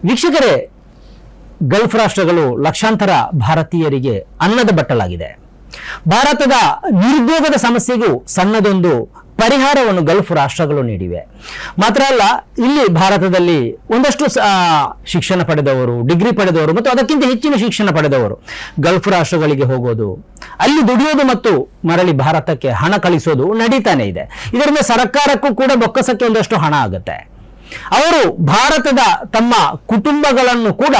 ವೀಕ್ಷಕರೇ, ಗಲ್ಫ್ ರಾಷ್ಟ್ರಗಳು ಲಕ್ಷಾಂತರ ಭಾರತೀಯರಿಗೆ ಅನ್ನದ ಬಟ್ಟಲಾಗಿದೆ. ಭಾರತದ ನಿರುದ್ಯೋಗದ ಸಮಸ್ಯೆಗೂ ಸಣ್ಣದೊಂದು ಪರಿಹಾರವನ್ನು ಗಲ್ಫ್ ರಾಷ್ಟ್ರಗಳು ನೀಡಿವೆ. ಮಾತ್ರ ಅಲ್ಲ, ಇಲ್ಲಿ ಭಾರತದಲ್ಲಿ ಒಂದಷ್ಟು ಶಿಕ್ಷಣ ಪಡೆದವರು, ಡಿಗ್ರಿ ಪಡೆದವರು ಮತ್ತು ಅದಕ್ಕಿಂತ ಹೆಚ್ಚಿನ ಶಿಕ್ಷಣ ಪಡೆದವರು ಗಲ್ಫ್ ರಾಷ್ಟ್ರಗಳಿಗೆ ಹೋಗೋದು, ಅಲ್ಲಿ ದುಡಿಯೋದು ಮತ್ತು ಮರಳಿ ಭಾರತಕ್ಕೆ ಹಣ ಕಳಿಸೋದು ನಡೀತಾನೆ ಇದೆ. ಇದರಿಂದ ಸರ್ಕಾರಕ್ಕೂ ಕೂಡ ಬೊಕ್ಕಸಕ್ಕೆ ಒಂದಷ್ಟು ಹಣ ಆಗುತ್ತೆ. ಅವರು ಭಾರತದ ತಮ್ಮ ಕುಟುಂಬಗಳನ್ನು ಕೂಡ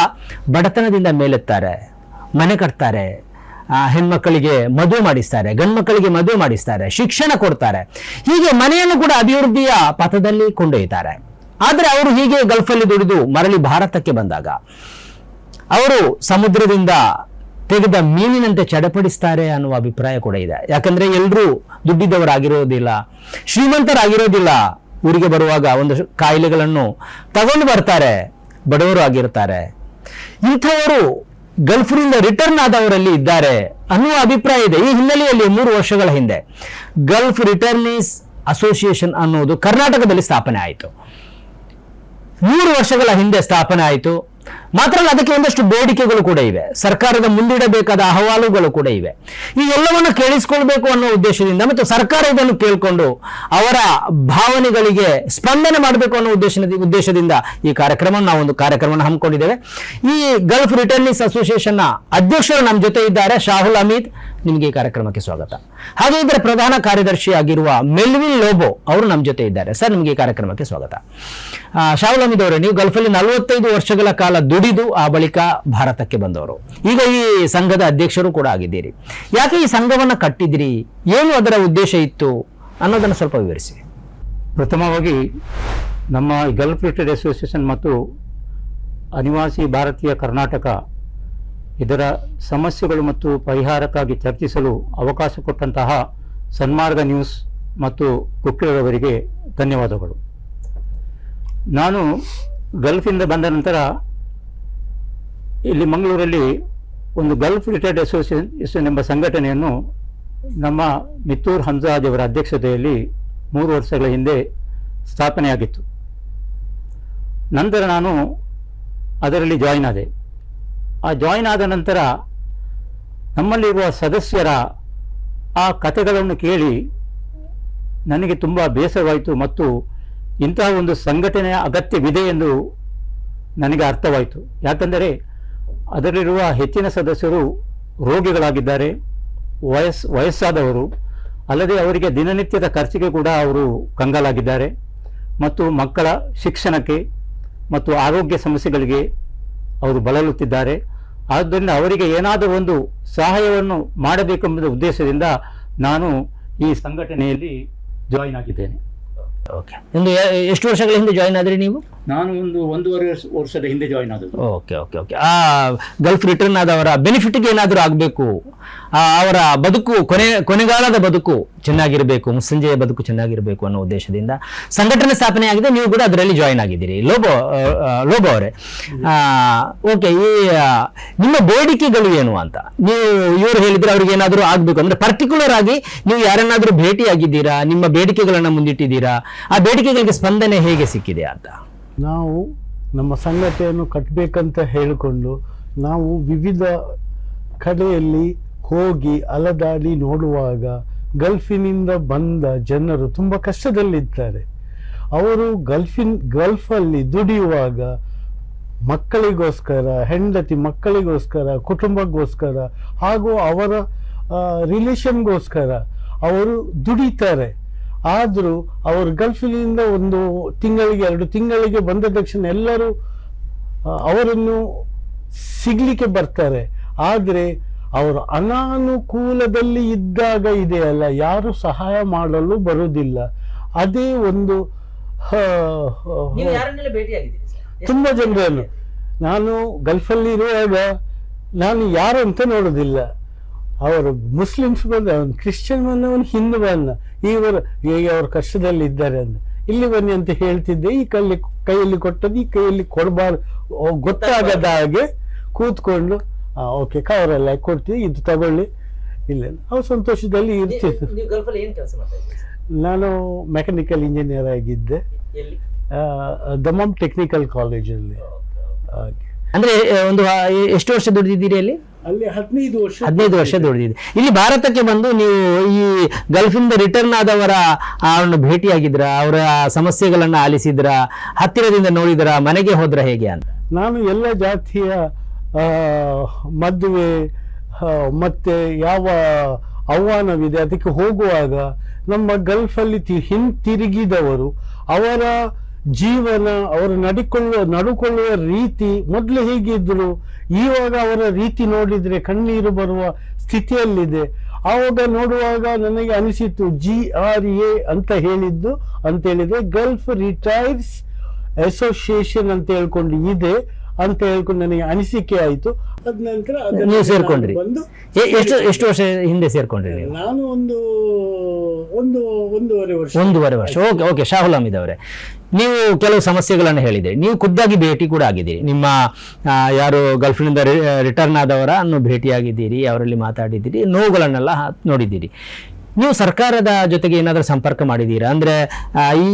ಬಡತನದಿಂದ ಮೇಲೆತ್ತಾರೆ, ಮನೆ ಕಟ್ತಾರೆ, ಹೆಣ್ಮಕ್ಕಳಿಗೆ ಮದುವೆ ಮಾಡಿಸ್ತಾರೆ, ಗಂಡು ಮಕ್ಕಳಿಗೆ ಮದುವೆ ಮಾಡಿಸ್ತಾರೆ, ಶಿಕ್ಷಣ ಕೊಡ್ತಾರೆ. ಹೀಗೆ ಮನೆಯನ್ನು ಕೂಡ ಅಭಿವೃದ್ಧಿಯ ಪಥದಲ್ಲಿ ಕೊಂಡೊಯ್ತಾರೆ. ಆದರೆ ಅವರು ಹೀಗೆ ಗಲ್ಫಲ್ಲಿ ದುಡಿದು ಮರಳಿ ಭಾರತಕ್ಕೆ ಬಂದಾಗ ಅವರು ಸಮುದ್ರದಿಂದ ತೆಗೆದ ಮೀನಿನಂತೆ ಚಡಪಡಿಸ್ತಾರೆ ಅನ್ನುವ ಅಭಿಪ್ರಾಯ ಕೂಡ ಇದೆ. ಯಾಕಂದ್ರೆ ಎಲ್ಲರೂ ದುಡ್ಡಿದ್ದವರಾಗಿರೋದಿಲ್ಲ, ಶ್ರೀಮಂತರಾಗಿರೋದಿಲ್ಲ. ಊರಿಗೆ ಬರುವಾಗ ಒಂದು ಕಾಯಿಲೆಗಳನ್ನು ತಗೊಂಡು ಬರ್ತಾರೆ, ಬಡವರು ಆಗಿರ್ತಾರೆ. ಇಂಥವರು ಗಲ್ಫ್ನಿಂದ ರಿಟರ್ನ್ ಆದವರಲ್ಲಿ ಇದ್ದಾರೆ ಅನ್ನುವ ಅಭಿಪ್ರಾಯ ಇದೆ. ಈ ಹಿನ್ನೆಲೆಯಲ್ಲಿ 3 ವರ್ಷಗಳ ಹಿಂದೆ ಗಲ್ಫ್ ರಿಟರ್ನೀಸ್ ಅಸೋಸಿಯೇಷನ್ ಅನ್ನೋದು ಕರ್ನಾಟಕದಲ್ಲಿ ಸ್ಥಾಪನೆ ಆಯಿತು. 3 ವರ್ಷಗಳ ಹಿಂದೆ ಸ್ಥಾಪನೆ ಆಯಿತು. ಮಾತ್ರ ಅಲ್ಲ, ಅದಕ್ಕೆ ಒಂದಷ್ಟು ಬೇಡಿಕೆಗಳು ಕೂಡ ಇವೆ, ಸರ್ಕಾರದ ಮುಂದಿಡಬೇಕಾದ ಅಹವಾಲುಗಳು ಕೂಡ ಇವೆ. ಈ ಎಲ್ಲವನ್ನು ಕೇಳಿಸಿಕೊಳ್ಬೇಕು ಅನ್ನೋ ಉದ್ದೇಶದಿಂದ ಮತ್ತು ಸರ್ಕಾರ ಇದನ್ನು ಕೇಳಿಕೊಂಡು ಅವರ ಭಾವನೆಗಳಿಗೆ ಸ್ಪಂದನೆ ಮಾಡಬೇಕು ಅನ್ನೋ ಉದ್ದೇಶದಿಂದ ಈ ನಾವೊಂದು ಕಾರ್ಯಕ್ರಮವನ್ನು ಹಮ್ಮಿಕೊಂಡಿದ್ದೇವೆ. ಈ ಗಲ್ಫ್ ರಿಟರ್ನೀಸ್ ಅಸೋಸಿಯೇಷನ್ನ ಅಧ್ಯಕ್ಷರು ನಮ್ಮ ಜೊತೆ ಇದ್ದಾರೆ, ಶಾಹುಲ್ ಹಮೀದ್. ನಿಮಗೆ ಈ ಕಾರ್ಯಕ್ರಮಕ್ಕೆ ಸ್ವಾಗತ. ಹಾಗೆ ಇದರ ಪ್ರಧಾನ ಕಾರ್ಯದರ್ಶಿ ಆಗಿರುವ ಮೆಲ್ವಿನ್ ಲೋಬೋ ಅವರು ನಮ್ಮ ಜೊತೆ ಇದ್ದಾರೆ. ಸರ್, ನಿಮಗೆ ಈ ಕಾರ್ಯಕ್ರಮಕ್ಕೆ ಸ್ವಾಗತ. ಶಾಹುಲ್ ಹಮೀದ್ ಅವರೇ, ನೀವು ಗಲ್ಫಲ್ಲಿ 45 ವರ್ಷಗಳ ಕಾಲ ದುಡಿದು ಆ ಬಳಿಕ ಭಾರತಕ್ಕೆ ಬಂದವರು, ಈಗ ಈ ಸಂಘದ ಅಧ್ಯಕ್ಷರು ಕೂಡ ಆಗಿದ್ದೀರಿ. ಯಾಕೆ ಈ ಸಂಘವನ್ನು ಕಟ್ಟಿದ್ರಿ, ಏನು ಅದರ ಉದ್ದೇಶ ಇತ್ತು ಅನ್ನೋದನ್ನು ಸ್ವಲ್ಪ ವಿವರಿಸಿ. ಪ್ರಥಮವಾಗಿ ನಮ್ಮ ಗಲ್ಫ್ ರಿಟರ್ನೀಸ್ ಅಸೋಸಿಯೇಷನ್ ಮತ್ತು ಅನಿವಾಸಿ ಭಾರತೀಯ ಕರ್ನಾಟಕ ಇದರ ಸಮಸ್ಯೆಗಳು ಮತ್ತು ಪರಿಹಾರಕ್ಕಾಗಿ ಚರ್ಚಿಸಲು ಅವಕಾಶ ಕೊಟ್ಟಂತಹ ಸನ್ಮಾರ್ಗ ನ್ಯೂಸ್ ಮತ್ತು ಕುಕ್ಕಿರವರಿಗೆ ಧನ್ಯವಾದಗಳು. ನಾನು ಗಲ್ಫಿಂದ ಬಂದ ನಂತರ ಇಲ್ಲಿ ಮಂಗಳೂರಲ್ಲಿ ಒಂದು ಗಲ್ಫ್ ರಿಟೈರ್ಡ್ ಅಸೋಸಿಯೇಷನ್ ಎಂಬ ಸಂಘಟನೆಯನ್ನು ನಮ್ಮ ಮಿತ್ತೂರ್ ಹಂಜಾಜ್ ಅವರ ಅಧ್ಯಕ್ಷತೆಯಲ್ಲಿ 3 ವರ್ಷಗಳ ಹಿಂದೆ ಸ್ಥಾಪನೆಯಾಗಿತ್ತು. ನಂತರ ನಾನು ಅದರಲ್ಲಿ ಜಾಯಿನ್ ಆದೆ. ಆ ಜಾಯಿನ್ ಆದ ನಂತರ ನಮ್ಮಲ್ಲಿರುವ ಸದಸ್ಯರ ಆ ಕಥೆಗಳನ್ನು ಕೇಳಿ ನನಗೆ ತುಂಬ ಬೇಸರವಾಯಿತು ಮತ್ತು ಇಂತಹ ಒಂದು ಸಂಘಟನೆಯ ಅಗತ್ಯವಿದೆ ಎಂದು ನನಗೆ ಅರ್ಥವಾಯಿತು. ಯಾಕಂದರೆ ಅದರಲ್ಲಿರುವ ಹೆಚ್ಚಿನ ಸದಸ್ಯರು ರೋಗಿಗಳಾಗಿದ್ದಾರೆ, ವಯಸ್ಸಾದವರು, ಅಲ್ಲದೆ ಅವರಿಗೆ ದಿನನಿತ್ಯದ ಖರ್ಚಿಗೆ ಕೂಡ ಅವರು ಕಂಗಾಲಾಗಿದ್ದಾರೆ ಮತ್ತು ಮಕ್ಕಳ ಶಿಕ್ಷಣಕ್ಕೆ ಮತ್ತು ಆರೋಗ್ಯ ಸಮಸ್ಯೆಗಳಿಗೆ ಅವರು ಬಳಲುತ್ತಿದ್ದಾರೆ. ಆದ್ದರಿಂದ ಅವರಿಗೆ ಏನಾದರೂ ಒಂದು ಸಹಾಯವನ್ನು ಮಾಡಬೇಕೆಂಬ ಉದ್ದೇಶದಿಂದ ನಾನು ಈ ಸಂಘಟನೆಯಲ್ಲಿ ಜಾಯಿನ್ ಆಗಿದ್ದೇನೆ. ಓಕೆ, ಎಷ್ಟು ವರ್ಷಗಳ ಹಿಂದೆ ಜಾಯಿನ್ ಆದ್ರಿ ನೀವು? ನಾನು ಒಂದೂವರೆ ವರ್ಷದ ಹಿಂದೆ ಜಾಯಿನ್ ಆದದ್ದು. ಓಕೆ ಓಕೆ ಓಕೆ ಆ ಗಲ್ಫ್ ರಿಟರ್ನ್ ಆದವರ ಬೆನಿಫಿಟ್ಗೆ ಏನಾದರೂ ಆಗಬೇಕು, ಅವರ ಬದುಕು ಕೊನೆಗಾಲದ ಬದುಕು ಚೆನ್ನಾಗಿರಬೇಕು, ಮುಸ್ಸಂಜೆಯ ಬದುಕು ಚೆನ್ನಾಗಿರಬೇಕು ಅನ್ನೋ ಉದ್ದೇಶದಿಂದ ಸಂಘಟನೆ ಸ್ಥಾಪನೆ ಆಗಿದೆ. ನೀವು ಕೂಡ ಅದರಲ್ಲಿ ಜಾಯಿನ್ ಆಗಿದ್ದೀರಿ. ಲೋಬೋ ಅವರೇ, ಓಕೆ, ಈ ನಿಮ್ಮ ಬೇಡಿಕೆಗಳು ಏನು ಅಂತ ನೀವು ಇವರು ಹೇಳಿದ್ರೆ ಅವ್ರಿಗೆ ಏನಾದರೂ ಆಗಬೇಕು ಅಂದ್ರೆ ಪರ್ಟಿಕ್ಯುಲರ್ ಆಗಿ ನೀವು ಯಾರನ್ನಾದರೂ ಭೇಟಿಯಾಗಿದ್ದೀರಾ, ನಿಮ್ಮ ಬೇಡಿಕೆಗಳನ್ನು ಮುಂದಿಟ್ಟಿದ್ದೀರಾ, ಆ ಬೇಡಿಕೆಗಳಿಗೆ ಸ್ಪಂದನೆ ಹೇಗೆ ಸಿಕ್ಕಿದೆ ಅಂತ? ನಾವು ನಮ್ಮ ಸಂಘಟನೆಯನ್ನು ಕಟ್ಟಬೇಕಂತ ಹೇಳಿಕೊಂಡು ನಾವು ವಿವಿಧ ಕಡೆಯಲ್ಲಿ ಹೋಗಿ ಅಲದಾಡಿ ನೋಡುವಾಗ ಗಲ್ಫಿನಿಂದ ಬಂದ ಜನರು ತುಂಬ ಕಷ್ಟದಲ್ಲಿದ್ದಾರೆ. ಅವರು ಗಲ್ಫಲ್ಲಿ ದುಡಿಯುವಾಗ ಮಕ್ಕಳಿಗೋಸ್ಕರ, ಹೆಂಡತಿ ಮಕ್ಕಳಿಗೋಸ್ಕರ, ಕುಟುಂಬಕ್ಕೋಸ್ಕರ ಹಾಗೂ ಅವರ ರಿಲೇಷನ್ಗೋಸ್ಕರ ಅವರು ದುಡಿತಾರೆ. ಆದರೂ ಅವರು ಗಲ್ಫಿನಿಂದ 1 ತಿಂಗಳಿಗೆ 2 ತಿಂಗಳಿಗೆ ಬಂದ ತಕ್ಷಣ ಎಲ್ಲರೂ ಅವರನ್ನು ಸಿಗ್ಲಿಕ್ಕೆ ಬರ್ತಾರೆ. ಆದರೆ ಅವರು ಅನಾನುಕೂಲದಲ್ಲಿ ಇದ್ದಾಗ ಇದೆಯಲ್ಲ, ಯಾರು ಸಹಾಯ ಮಾಡಲು ಬರುವುದಿಲ್ಲ. ಅದೇ ಒಂದು ತುಂಬ ಜನರನ್ನು ನಾನು ಗಲ್ಫಲ್ಲಿ ಇರುವಾಗ ನಾನು ಯಾರು ಅಂತ ನೋಡೋದಿಲ್ಲ. ಅವರು ಮುಸ್ಲಿಮ್ಸ್ ಬಂದ, ಅವನು ಕ್ರಿಶ್ಚಿಯನ್ ಬಂದ, ಅವನು ಹಿಂದೂ ಬಂದ, ಹೇಗೆ ಅವರು ಕಷ್ಟದಲ್ಲಿ ಇದ್ದಾರೆ ಅಂತ ಇಲ್ಲಿ ಬನ್ನಿ ಅಂತ ಹೇಳ್ತಿದ್ದೆ. ಈ ಕೈಯಲ್ಲಿ ಕೊಟ್ಟದ್ದು ಈ ಕೈಯಲ್ಲಿ ಕೊಡಬಾರ್ದು, ಗೊತ್ತಾಗದ ಹಾಗೆ ಕೂತ್ಕೊಂಡು ಓಕೆ ಕವರೆಲ್ಲ ಕೊಡ್ತೀವಿ, ಇದು ತಗೊಳ್ಳಿ, ಇಲ್ಲ ಅವ್ರು ಸಂತೋಷದಲ್ಲಿ ಇರ್ತಿದ್ರು. ನಾನು ಮೆಕ್ಯಾನಿಕಲ್ ಇಂಜಿನಿಯರ್ ಆಗಿದ್ದೆ ದಮ್ಮಂ ಟೆಕ್ನಿಕಲ್ ಕಾಲೇಜಲ್ಲಿ. ಅಂದ್ರೆ ಒಂದು ಎಷ್ಟು ವರ್ಷ ದುಡಿದಿದ್ದೀರಿ ಅಲ್ಲಿ? ಅಲ್ಲಿ 15 ವರ್ಷ ದುಡಿದಿದೆ. ಇಲ್ಲಿ ಭಾರತಕ್ಕೆ ಬಂದು ನೀವು ಈ ಗಲ್ಫಿಂದ ರಿಟರ್ನ್ ಆದವರ ಅವರನ್ನು ಭೇಟಿಯಾಗಿದ್ರ, ಅವರ ಸಮಸ್ಯೆಗಳನ್ನ ಆಲಿಸಿದ್ರ, ಹತ್ತಿರದಿಂದ ನೋಡಿದ್ರ, ಮನೆಗೆ ಹೋದ್ರ, ಹೇಗೆ ಅಂತ? ನಾನು ಎಲ್ಲ ಜಾತಿಯ ಮದುವೆ ಮತ್ತೆ ಯಾವ ಆಹ್ವಾನವಿದೆ ಅದಕ್ಕೆ ಹೋಗುವಾಗ ನಮ್ಮ ಗಲ್ಫಲ್ಲಿ ಹಿಂತಿರುಗಿದವರು ಅವರ ಜೀವನ, ಅವರು ನಡುಕೊಳ್ಳುವ ರೀತಿ ಮೊದಲು ಹೇಗಿದ್ರು, ಇವಾಗ ಅವರ ರೀತಿ ನೋಡಿದ್ರೆ ಕಣ್ಣೀರು ಬರುವ ಸ್ಥಿತಿಯಲ್ಲಿದೆ. ಆವಾಗ ನೋಡುವಾಗ ನನಗೆ ಅನಿಸಿತು, GRA ಅಂತ ಹೇಳಿದೆ, ಗಲ್ಫ್ ರಿಟೈರ್ಸ್ ಅಸೋಸಿಯೇಷನ್ ಅಂತ ಹೇಳ್ಕೊಂಡು ಇದೆ ಅಂತ ಹೇಳ್ಕೊಂಡು ನನಗೆ ಅನಿಸಿಕೆ ಆಯ್ತು. ಅದ ನಂತರ ನೀವು ಸೇರ್ಕೊಂಡ್ರಿ? ಎಷ್ಟು ವರ್ಷ ಹಿಂದೆ ಸೇರ್ಕೊಂಡ್ರಿ ನೀವು? ನಾನು ಒಂದೂವರೆ ವರ್ಷ. ಓಕೆ. ಶಾಹುಲ್ ಹಮೀದ್ ಅವರೇ, ನೀವು ಕೆಲವು ಸಮಸ್ಯೆಗಳನ್ನು ಹೇಳಿದ್ರಿ, ನೀವು ಖುದ್ದಾಗಿ ಭೇಟಿ ಕೂಡ ಆಗಿದ್ದೀರಿ, ನಿಮ್ಮ ಯಾರು ಗಲ್ಫಿನಿಂದ ರಿಟರ್ನ್ ಆದವರನ್ನು ಭೇಟಿಯಾಗಿದ್ದೀರಿ, ಅವರಲ್ಲಿ ಮಾತಾಡಿದ್ದೀರಿ, ನೋವುಗಳನ್ನೆಲ್ಲ ನೋಡಿದ್ದೀರಿ. ನೀವು ಸರ್ಕಾರದ ಜೊತೆಗೆ ಏನಾದರೂ ಸಂಪರ್ಕ ಮಾಡಿದ್ದೀರಾ? ಅಂದ್ರೆ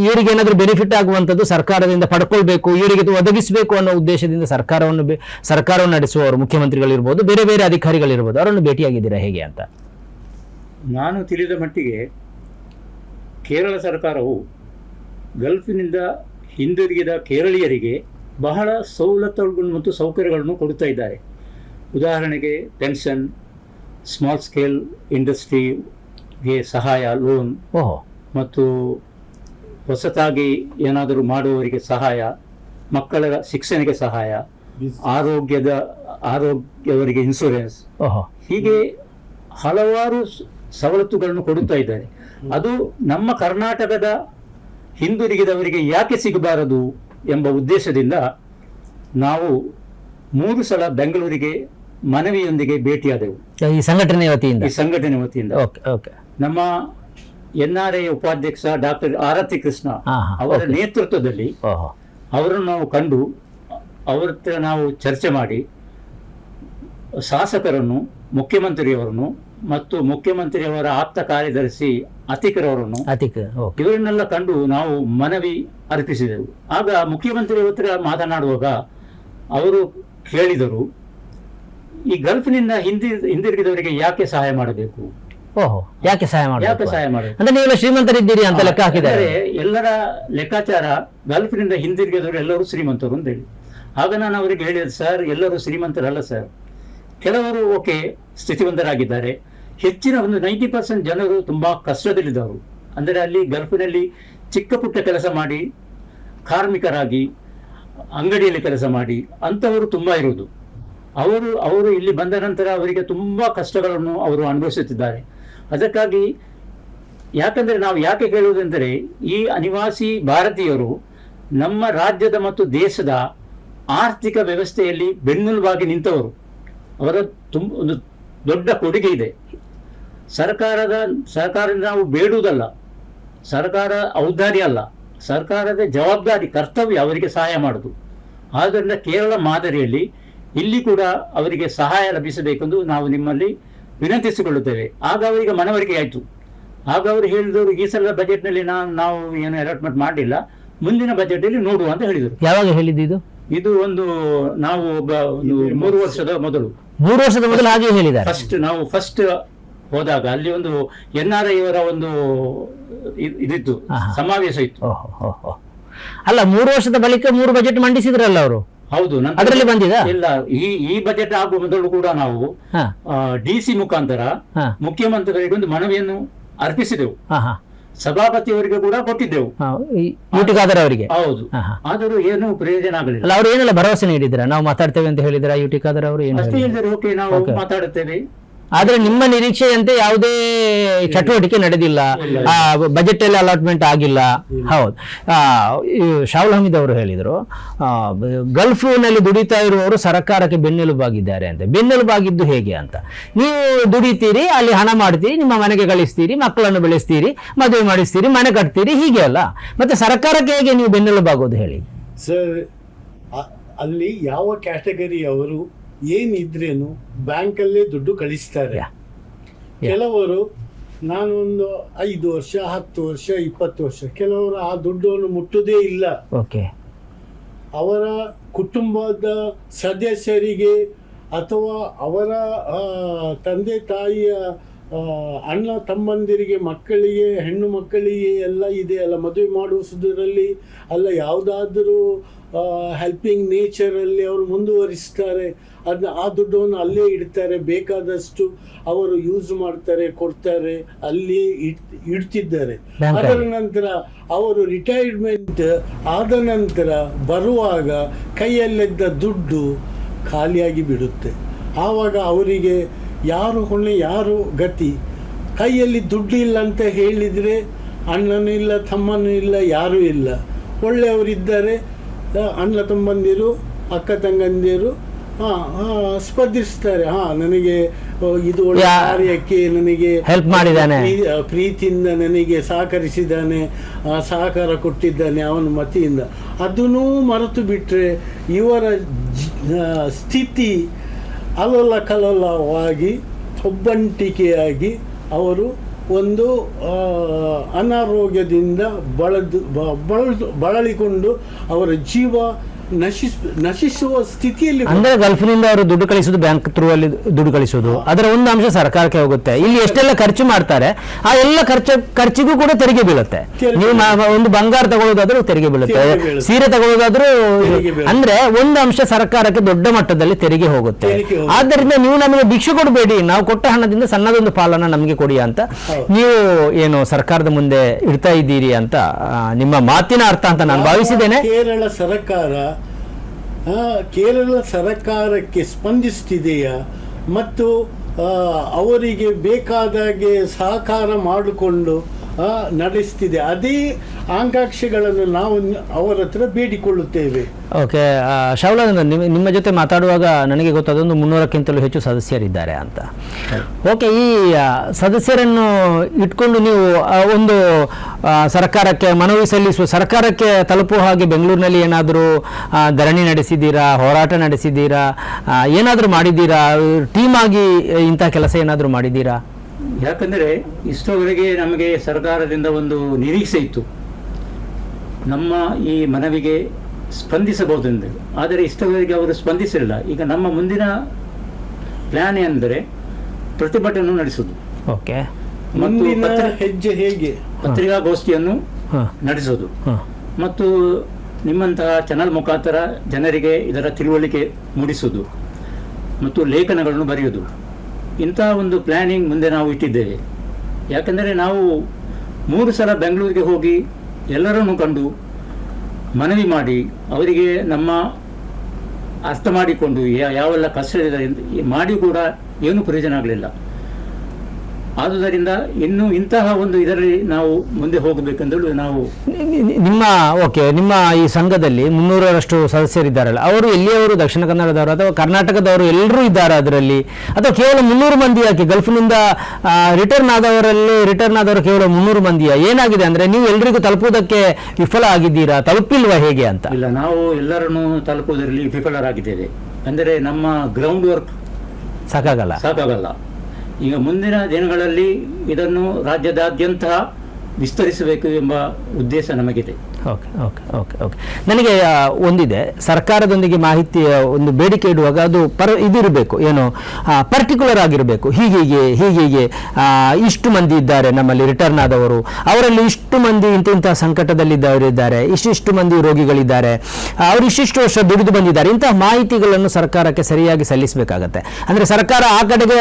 ಇವರಿಗೆ ಏನಾದರೂ ಬೆನಿಫಿಟ್ ಆಗುವಂಥದ್ದು ಸರ್ಕಾರದಿಂದ ಪಡ್ಕೊಳ್ಬೇಕು, ಇವರಿಗೆ ಒದಗಿಸಬೇಕು ಅನ್ನೋ ಉದ್ದೇಶದಿಂದ ಸರ್ಕಾರವನ್ನು ನಡೆಸುವವರು, ಮುಖ್ಯಮಂತ್ರಿಗಳಿರ್ಬೋದು, ಬೇರೆ ಬೇರೆ ಅಧಿಕಾರಿಗಳಿರ್ಬೋದು, ಅವರನ್ನು ಭೇಟಿಯಾಗಿದ್ದೀರಾ ಹೇಗೆ ಅಂತ? ನಾನು ತಿಳಿದ ಮಟ್ಟಿಗೆ ಕೇರಳ ಸರ್ಕಾರವು ಗಲ್ಫಿನಿಂದ ಹಿಂದಿರುಗಿದ ಕೇರಳೀಯರಿಗೆ ಬಹಳ ಸವಲತ್ತುಗಳು ಮತ್ತು ಸೌಕರ್ಯಗಳನ್ನು ಕೊಡುತ್ತಾ ಇದ್ದಾರೆ. ಉದಾಹರಣೆಗೆ ಪೆನ್ಷನ್, ಸ್ಮಾಲ್ ಸ್ಕೇಲ್ ಇಂಡಸ್ಟ್ರಿಗೆ ಸಹಾಯ, ಲೋನ್, ಮತ್ತು ಹೊಸತಾಗಿ ಏನಾದರೂ ಮಾಡುವವರಿಗೆ ಸಹಾಯ, ಮಕ್ಕಳ ಶಿಕ್ಷಣಕ್ಕೆ ಸಹಾಯ, ಆರೋಗ್ಯವರಿಗೆ ಇನ್ಶೂರೆನ್ಸ್, ಹೀಗೆ ಹಲವಾರು ಸವಲತ್ತುಗಳನ್ನು ಕೊಡುತ್ತಾ ಇದ್ದಾರೆ. ಅದು ನಮ್ಮ ಕರ್ನಾಟಕದ ಹಿಂದಿರುಗಿದವರಿಗೆ ಯಾಕೆ ಸಿಗಬಾರದು ಎಂಬ ಉದ್ದೇಶದಿಂದ ನಾವು 3 ಸಲ ಬೆಂಗಳೂರಿಗೆ ಮನವಿಯೊಂದಿಗೆ ಭೇಟಿಯಾದೆವು. ಈ ಸಂಘಟನೆ ವತಿಯಿಂದ ನಮ್ಮ NRA ಉಪಾಧ್ಯಕ್ಷ ಡಾಕ್ಟರ್ ಆರತಿ ಕೃಷ್ಣ ಅವರ ನೇತೃತ್ವದಲ್ಲಿ ಅವರನ್ನು ನಾವು ಕಂಡು ಅವರ ಹತ್ರ ನಾವು ಚರ್ಚೆ ಮಾಡಿ ಶಾಸಕರನ್ನು, ಮುಖ್ಯಮಂತ್ರಿಯವರನ್ನು ಮತ್ತು ಮುಖ್ಯಮಂತ್ರಿಯವರ ಆಪ್ತ ಕಾರ್ಯದರ್ಶಿ ಅತಿಕ್ರವರನ್ನು ಇವರನ್ನೆಲ್ಲ ಕಂಡು ನಾವು ಮನವಿ ಅರ್ಪಿಸಿದೆವು. ಆಗ ಮುಖ್ಯಮಂತ್ರಿಯವರ ಹತ್ರ ಮಾತನಾಡುವಾಗ ಅವರು ಹೇಳಿದರು, ಈ ಗಲ್ಫ್ನಿಂದ ಹಿಂದಿರುಗಿದವರಿಗೆ ಯಾಕೆ ಸಹಾಯ ಮಾಡಬೇಕು? ಯಾಕೆ ಸಹಾಯ ಮಾಡಬೇಕು? ಅಂದ್ರೆ ನೀವು ಶ್ರೀಮಂತರಿದ್ದೀರಿ ಅಂತ ಲೆಕ್ಕ ಹಾಕಿದ್ದಾರೆ. ಎಲ್ಲರ ಲೆಕ್ಕಾಚಾರ ಗಲ್ಫ್ನಿಂದ ಹಿಂದಿರುಗಿದವರು ಎಲ್ಲರೂ ಶ್ರೀಮಂತರು ಅಂತ ಹೇಳಿ. ಆಗ ನಾನು ಅವರಿಗೆ ಹೇಳಿದೆ, ಸರ್, ಎಲ್ಲರೂ ಶ್ರೀಮಂತರಲ್ಲ ಸರ್, ಕೆಲವರು ಸ್ಥಿತಿವಂತರಾಗಿದ್ದಾರೆ. ಹೆಚ್ಚಿನ ಒಂದು 90% ಜನರು ತುಂಬಾ ಕಷ್ಟದಲ್ಲಿದ್ದವರು. ಅಂದರೆ ಅಲ್ಲಿ ಗಲ್ಫಿನಲ್ಲಿ ಚಿಕ್ಕ ಪುಟ್ಟ ಕೆಲಸ ಮಾಡಿ, ಕಾರ್ಮಿಕರಾಗಿ, ಅಂಗಡಿಯಲ್ಲಿ ಕೆಲಸ ಮಾಡಿ ಅಂಥವರು ತುಂಬಾ ಇರುವುದು. ಅವರು ಇಲ್ಲಿ ಬಂದ ನಂತರ ಅವರಿಗೆ ತುಂಬಾ ಕಷ್ಟಗಳನ್ನು ಅವರು ಅನುಭವಿಸುತ್ತಿದ್ದಾರೆ. ಅದಕ್ಕಾಗಿ ಯಾಕಂದರೆ ನಾವು ಯಾಕೆ ಕೇಳುವುದೆಂದರೆ, ಈ ಅನಿವಾಸಿ ಭಾರತೀಯರು ನಮ್ಮ ರಾಜ್ಯದ ಮತ್ತು ದೇಶದ ಆರ್ಥಿಕ ವ್ಯವಸ್ಥೆಯಲ್ಲಿ ಬೆನ್ನೆಲುಬಾಗಿ ನಿಂತವರು. ಅವರ ಒಂದು ದೊಡ್ಡ ಕೊಡುಗೆ ಇದೆ. ಸರ್ಕಾರದಿಂದ ನಾವು ಬೇಡುವುದಲ್ಲ, ಸರ್ಕಾರ ಔದಾರ್ಯ ಅಲ್ಲ, ಸರ್ಕಾರದ ಜವಾಬ್ದಾರಿ, ಕರ್ತವ್ಯ ಅವರಿಗೆ ಸಹಾಯ ಮಾಡುವುದು. ಆದ್ದರಿಂದ ಕೇರಳ ಮಾದರಿಯಲ್ಲಿ ಇಲ್ಲಿ ಕೂಡ ಅವರಿಗೆ ಸಹಾಯ ಲಭಿಸಬೇಕೆಂದು ನಾವು ನಿಮ್ಮಲ್ಲಿ ವಿನಂತಿಸಿಕೊಳ್ಳುತ್ತೇವೆ. ಆಗ ಅವರಿಗೆ ಮನವರಿಕೆ ಆಯಿತು. ಆಗ ಅವರು ಹೇಳಿದರು, ಈ ಸಲ ಬಜೆಟ್ನಲ್ಲಿ ನಾವು ಏನು ಅಲಾಟ್ಮೆಂಟ್ ಮಾಡಲಿಲ್ಲ, ಮುಂದಿನ ಬಜೆಟಲ್ಲಿ ನೋಡುವ ಅಂತ ಹೇಳಿದರು. ಯಾವಾಗ ಹೇಳಿದ್ದು ಇದು? ನಾವು 3 ವರ್ಷದ ಮೊದಲು. 3 ವರ್ಷದ ಮೊದಲು ಹಾಗೆ ಹೇಳಿದ್ದಾರೆ. ಫಸ್ಟ್ ಹೋದಾಗ ಅಲ್ಲಿ ಒಂದು NRA ಇವರ ಒಂದು ಇದಿತ್ತು, ಸಮಾವೇಶ ಇತ್ತು. ಅಲ್ಲ, 3 ವರ್ಷದ ಬಳಿಕ 3 ಬಜೆಟ್ ಮಂಡಿಸಿದ್ರಲ್ಲ ಅವರು? ಹೌದು, ಅದರಲ್ಲಿ ಬಂದಿದ ಇಲ್ಲ. ಈ ಬಜೆಟ್ ಆಗುವ ಮೊದಲು ಕೂಡ ನಾವು DC ಮುಖಾಂತರ ಮುಖ್ಯಮಂತ್ರಿಗಳಿಗೆ ಒಂದು ಮನವಿಯನ್ನು ಅರ್ಪಿಸಿದೆವು. ಸಭಾಪತಿಯವರಿಗೆ ಕೂಡ ಕೊಟ್ಟಿದ್ದೆವು, ಯುಟಿಖಾದರ್ ಅವರಿಗೆ. ಹೌದು, ಆದರೂ ಏನು ಪ್ರಯೋಜನ ಆಗಲಿಲ್ಲ. ಅವರು ಏನೆಲ್ಲ ಭರವಸೆ ನೀಡಿದ್ರ? ನಾವು ಮಾತಾಡ್ತೇವೆ ಅಂತ ಹೇಳಿದ್ರ ಯುಟಿಖಾದರ್ ಅವರು? ಅಷ್ಟೇ ಹೇಳಿದ್ರು, ಓಕೆ ನಾವು ಮಾತಾಡುತ್ತೇವೆ. ಆದ್ರೆ ನಿಮ್ಮ ನಿರೀಕ್ಷೆಯಂತೆ ಯಾವುದೇ ಚಟುವಟಿಕೆ ನಡೆದಿಲ್ಲ, ಬಜೆಟ್ ಅಲ್ಲಿ ಅಲಾಟ್ಮೆಂಟ್ ಆಗಿಲ್ಲ. ಹೌದು, ಶಾಹುಲ್ ಹಮೀದ್ ಅವರು ಹೇಳಿದರು, ಗಲ್ಫ್ನಲ್ಲಿ ದುಡಿತಾ ಇರುವವರು ಸರ್ಕಾರಕ್ಕೆ ಬೆನ್ನೆಲುಬಾಗಿದ್ದಾರೆ ಅಂತ. ಬೆನ್ನೆಲುಬಾಗಿದ್ದು ಹೇಗೆ ಅಂತ? ನೀವು ದುಡಿತೀರಿ, ಅಲ್ಲಿ ಹಣ ಮಾಡ್ತೀರಿ, ನಿಮ್ಮ ಮನೆಗೆ ಗಳಿಸ್ತೀರಿ, ಮಕ್ಕಳನ್ನು ಬೆಳೆಸ್ತೀರಿ, ಮದುವೆ ಮಾಡಿಸ್ತೀರಿ, ಮನೆ ಕಟ್ತೀರಿ, ಹೀಗೆ ಅಲ್ಲ. ಮತ್ತೆ ಸರ್ಕಾರಕ್ಕೆ ಹೇಗೆ ನೀವು ಬೆನ್ನೆಲುಬಾಗೋದು ಹೇಳಿ ಸರ್? ಅಲ್ಲಿ ಯಾವ ಕ್ಯಾಟಗರಿ ಅವರು ಏನಿದ್ರೇನು ಬ್ಯಾಂಕಲ್ಲೇ ದುಡ್ಡು ಕಳಿಸ್ತಾರೆ. ಕೆಲವರು ನಾನು ಒಂದು 5 ವರ್ಷ, 10 ವರ್ಷ, 20 ವರ್ಷ, ಕೆಲವರು ಆ ದುಡ್ಡನ್ನು ಮುಟ್ಟುವುದೇ ಇಲ್ಲ. ಅವರ ಕುಟುಂಬದ ಸದಸ್ಯರಿಗೆ ಅಥವಾ ಅವರ ತಂದೆ ತಾಯಿಯ ಅಣ್ಣ ತಮ್ಮಂದಿರಿಗೆ, ಮಕ್ಕಳಿಗೆ, ಹೆಣ್ಣು ಮಕ್ಕಳಿಗೆ ಎಲ್ಲ ಇದೆ ಅಲ್ಲ, ಮದುವೆ ಮಾಡಿಸೋದ್ರಲ್ಲಿ ಅಲ್ಲ, ಯಾವುದಾದ್ರೂ ಹೆಲ್ಪಿಂಗ್ ನೇಚರಲ್ಲಿ ಅವರು ಮುಂದುವರಿಸ್ತಾರೆ. ಅದನ್ನ ಆ ದುಡ್ಡನ್ನು ಅಲ್ಲೇ ಇಡ್ತಾರೆ, ಬೇಕಾದಷ್ಟು ಅವರು ಯೂಸ್ ಮಾಡ್ತಾರೆ, ಕೊಡ್ತಾರೆ, ಅಲ್ಲಿ ಇಡ್ತಿದ್ದಾರೆ. ಅದರ ನಂತರ ಅವರು ರಿಟೈರ್ಮೆಂಟ್ ಆದ ನಂತರ ಬರುವಾಗ ಕೈಯಲ್ಲಿದ್ದ ದುಡ್ಡು ಖಾಲಿಯಾಗಿ ಬಿಡುತ್ತೆ. ಆವಾಗ ಅವರಿಗೆ ಯಾರು ಹೊಣೆ, ಯಾರು ಗತಿ? ಕೈಯಲ್ಲಿ ದುಡ್ಡು ಇಲ್ಲ ಅಂತ ಹೇಳಿದರೆ ಅಣ್ಣನೂ ಇಲ್ಲ, ತಮ್ಮನೂ ಇಲ್ಲ, ಯಾರೂ ಇಲ್ಲ. ಒಳ್ಳೆಯವರಿದ್ದಾರೆ, ಅಣ್ಣ ತಮ್ಮಂದಿರು, ಅಕ್ಕ ತಂಗಂದಿರು ಸ್ಪರ್ಧಿಸ್ತಾರೆ. ನನಗೆ ಇದು ಒಳ್ಳೆ ಕಾರ್ಯಕ್ಕೆ ನನಗೆ ಹೆಲ್ಪ್ ಮಾಡಿದ್ದಾನೆ, ಪ್ರೀತಿಯಿಂದ ನನಗೆ ಸಹಕರಿಸಿದ್ದಾನೆ, ಸಹಕಾರ ಕೊಟ್ಟಿದ್ದಾನೆ ಅವನ ಮತಿಯಿಂದ. ಅದನ್ನೂ ಮರೆತು ಬಿಟ್ಟರೆ ಇವರ ಸ್ಥಿತಿ ಅಲೋಲ ಕಲೋಲವಾಗಿ, ಒಬ್ಬಂಟಿಕೆಯಾಗಿ ಅವರು ಒಂದು ಅನಾರೋಗ್ಯದಿಂದ ಬಳಲಿಕೊಂಡು ಅವರ ಜೀವ ನಶಿಸುವ ಸ್ಥಿತಿಯಲ್ಲಿ. ಅಂದ್ರೆ ಗಲ್ಫ್ನಿಂದ ಅವರು ದುಡ್ಡು ಕಳಿಸೋದು, ಬ್ಯಾಂಕ್ ಥ್ರೂ ಅಲ್ಲಿ ದುಡ್ಡು ಕಳಿಸೋದು, ಅದರ ಒಂದು ಅಂಶ ಸರ್ಕಾರಕ್ಕೆ ಹೋಗುತ್ತೆ. ಇಲ್ಲಿ ಎಷ್ಟೆಲ್ಲ ಖರ್ಚು ಮಾಡ್ತಾರೆ ಆ ಎಲ್ಲ ಖರ್ಚಿಗೂ ಕೂಡ ತೆರಿಗೆ ಬೀಳುತ್ತೆ. ನೀವು ಒಂದು ಬಂಗಾರ ತಗೊಳ್ಳೋದಾದ್ರೂ ತೆರಿಗೆ ಬೀಳುತ್ತೆ, ಸೀರೆ ತಗೊಳ್ಳೋದಾದ್ರೂ, ಅಂದ್ರೆ ಒಂದು ಅಂಶ ಸರ್ಕಾರಕ್ಕೆ ದೊಡ್ಡ ಮಟ್ಟದಲ್ಲಿ ತೆರಿಗೆ ಹೋಗುತ್ತೆ. ಆದ್ದರಿಂದ ನೀವು ನಮಗೆ ಭಿಕ್ಷೆ ಕೊಡಬೇಡಿ, ನಾವು ಕೊಟ್ಟ ಹಣದಿಂದ ಸಣ್ಣದೊಂದು ಪಾಲನ್ನ ನಮಗೆ ಕೊಡಿ ಅಂತ ನೀವು ಏನು ಸರ್ಕಾರದ ಮುಂದೆ ಇಡ್ತಾ ಇದ್ದೀರಿ ಅಂತ ನಿಮ್ಮ ಮಾತಿನ ಅರ್ಥ ಅಂತ ನಾನು ಭಾವಿಸಿದ್ದೇನೆ. ಕೇರಳ ಸರ್ಕಾರಕ್ಕೆ ಸ್ಪಂದಿಸ್ತಿದೆಯಾ ಮತ್ತು ಅವರಿಗೆ ಬೇಕಾದಾಗೆ ಸಹಕಾರ ಮಾಡಿಕೊಂಡು ನಡೆಸ್ತಿದೆ. ಅದೇ ಆಕಾಂಕ್ಷೆಗಳನ್ನು ನಾವು ಅವರ ಹತ್ರ ಬೇಡಿಕೊಳ್ಳುತ್ತೇವೆ. ಓಕೆ, ಶೌಲ, ನಿಮ್ಮ ಜೊತೆ ಮಾತಾಡುವಾಗ ನನಗೆ ಗೊತ್ತಾದೊಂದು 300ಕ್ಕಿಂತಲೂ ಹೆಚ್ಚು ಸದಸ್ಯರಿದ್ದಾರೆ ಅಂತ. ಓಕೆ, ಈ ಸದಸ್ಯರನ್ನು ಇಟ್ಕೊಂಡು ನೀವು ಒಂದು ಸರ್ಕಾರಕ್ಕೆ ಮನವಿ ಸಲ್ಲಿಸುವ, ಸರ್ಕಾರಕ್ಕೆ ತಲುಪುವ ಹಾಗೆ ಬೆಂಗಳೂರಿನಲ್ಲಿ ಏನಾದರೂ ಧರಣಿ ನಡೆಸಿದ್ದೀರಾ, ಹೋರಾಟ ನಡೆಸಿದ್ದೀರಾ, ಏನಾದರೂ ಮಾಡಿದ್ದೀರಾ? ಟೀಮ್ ಆಗಿ ಇಂಥ ಕೆಲಸ ಏನಾದರೂ ಮಾಡಿದ್ದೀರಾ? ಯಾಕಂದರೆ ಇಷ್ಟರವರೆಗೆ ನಮಗೆ ಸರ್ಕಾರದಿಂದ ಒಂದು ನಿರೀಕ್ಷೆ ಇತ್ತು, ನಮ್ಮ ಈ ಮನವಿಗೆ ಸ್ಪಂದಿಸಬಹುದೆಂದು. ಆದರೆ ಇಷ್ಟರವರೆಗೆ ಅವರು ಸ್ಪಂದಿಸಲಿಲ್ಲ. ಈಗ ನಮ್ಮ ಮುಂದಿನ ಪ್ಲಾನ್ ಎಂದರೆ ಪ್ರತಿಭಟನೆ ನಡೆಸುವುದು. ಓಕೆ, ಮುಂದಿನ ಹೆಜ್ಜೆ ಹೇಗೆ? ಪತ್ರಿಕಾಗೋಷ್ಠಿಯನ್ನು ನಡೆಸೋದು ಮತ್ತು ನಿಮ್ಮಂತಹ ಚಾನಲ್ ಮುಖಾಂತರ ಜನರಿಗೆ ಇದರ ತಿಳುವಳಿಕೆ ಮೂಡಿಸುವುದು ಮತ್ತು ಲೇಖನಗಳನ್ನು ಬರೆಯುವುದು. ಇಂಥ ಒಂದು ಪ್ಲ್ಯಾನಿಂಗ್ ಮುಂದೆ ನಾವು ಇಟ್ಟಿದ್ದೇವೆ. ಯಾಕೆಂದರೆ ನಾವು 3 ಸಲ ಬೆಂಗಳೂರಿಗೆ ಹೋಗಿ ಎಲ್ಲರನ್ನು ಕಂಡು ಮನವಿ ಮಾಡಿ ಅವರಿಗೆ ನಮ್ಮ ಅರ್ಥ ಮಾಡಿಕೊಂಡು ಯಾವೆಲ್ಲ ಕಷ್ಟ ಮಾಡಿ ಕೂಡ ಏನೂ ಪ್ರಯೋಜನ ಆಗಲಿಲ್ಲ. ಆದುದರಿಂದ ಇನ್ನು ಇಂತಹ ಒಂದು ಇದರಲ್ಲಿ ನಾವು ಮುಂದೆ ಹೋಗಬೇಕೆಂದು ನಾವು ನಿಮ್ಮ ಈ ಸಂಘದಲ್ಲಿ 300ರಷ್ಟು ಸದಸ್ಯರಿದ್ದಾರಲ್ಲ, ಅವರು ಎಲ್ಲಿಯವರು ದಕ್ಷಿಣ ಕನ್ನಡದವರು ಅಥವಾ ಕರ್ನಾಟಕದವರು ಎಲ್ಲರೂ ಇದ್ದಾರೆ ಅದರಲ್ಲಿ, ಅಥವಾ ಕೇವಲ 300 ಮಂದಿ? ಯಾಕೆ ಗಲ್ಫ್ನಿಂದ ರಿಟರ್ನ್ ಆದವರು ಕೇವಲ 300 ಮಂದಿಯ? ಏನಾಗಿದೆ ಅಂದ್ರೆ ನೀವು ಎಲ್ರಿಗೂ ತಲುಪುವುದಕ್ಕೆ ವಿಫಲ ಆಗಿದ್ದೀರಾ, ತಲುಪಿಲ್ವಾ ಹೇಗೆ ಅಂತ? ಇಲ್ಲ, ನಾವು ಎಲ್ಲರನ್ನು ತಲುಪುವುದರಲ್ಲಿ ವಿಫಲರಾಗಿದ್ದೇವೆ. ಅಂದರೆ ನಮ್ಮ ಗ್ರೌಂಡ್ ವರ್ಕ್ ಸಾಕಾಗಲ್ಲ. ಈಗ ಮುಂದಿನ ದಿನಗಳಲ್ಲಿ ಇದನ್ನು ರಾಜ್ಯದಾದ್ಯಂತ ವಿಸ್ತರಿಸಬೇಕು ಎಂಬ ಉದ್ದೇಶ ನಮಗಿದೆ. ಓಕೆ ಓಕೆ ಓಕೆ ಓಕೆ ನನಗೆ ಒಂದಿದೆ, ಸರ್ಕಾರದೊಂದಿಗೆ ಮಾಹಿತಿಯ ಒಂದು ಬೇಡಿಕೆ ಇಡುವಾಗ ಅದು ಇದಿರಬೇಕು, ಏನು ಪರ್ಟಿಕ್ಯುಲರ್ ಆಗಿರಬೇಕು. ಹೀಗೆ ಇಷ್ಟು ಮಂದಿ ಇದ್ದಾರೆ ನಮ್ಮಲ್ಲಿ ರಿಟರ್ನ್ ಆದವರು, ಅವರಲ್ಲಿ ಇಷ್ಟು ಮಂದಿ ಇಂಥ ಸಂಕಟದಲ್ಲಿದ್ದವರಿದ್ದಾರೆ, ಇಷ್ಟಿಷ್ಟು ಮಂದಿ ರೋಗಿಗಳಿದ್ದಾರೆ, ಅವರು ಇಷ್ಟಿಷ್ಟು ವರ್ಷ ದುಡಿದು ಬಂದಿದ್ದಾರೆ. ಇಂತಹ ಮಾಹಿತಿಗಳನ್ನು ಸರ್ಕಾರಕ್ಕೆ ಸರಿಯಾಗಿ ಸಲ್ಲಿಸಬೇಕಾಗತ್ತೆ. ಅಂದರೆ ಸರ್ಕಾರ ಆ ಕಡೆಗೆ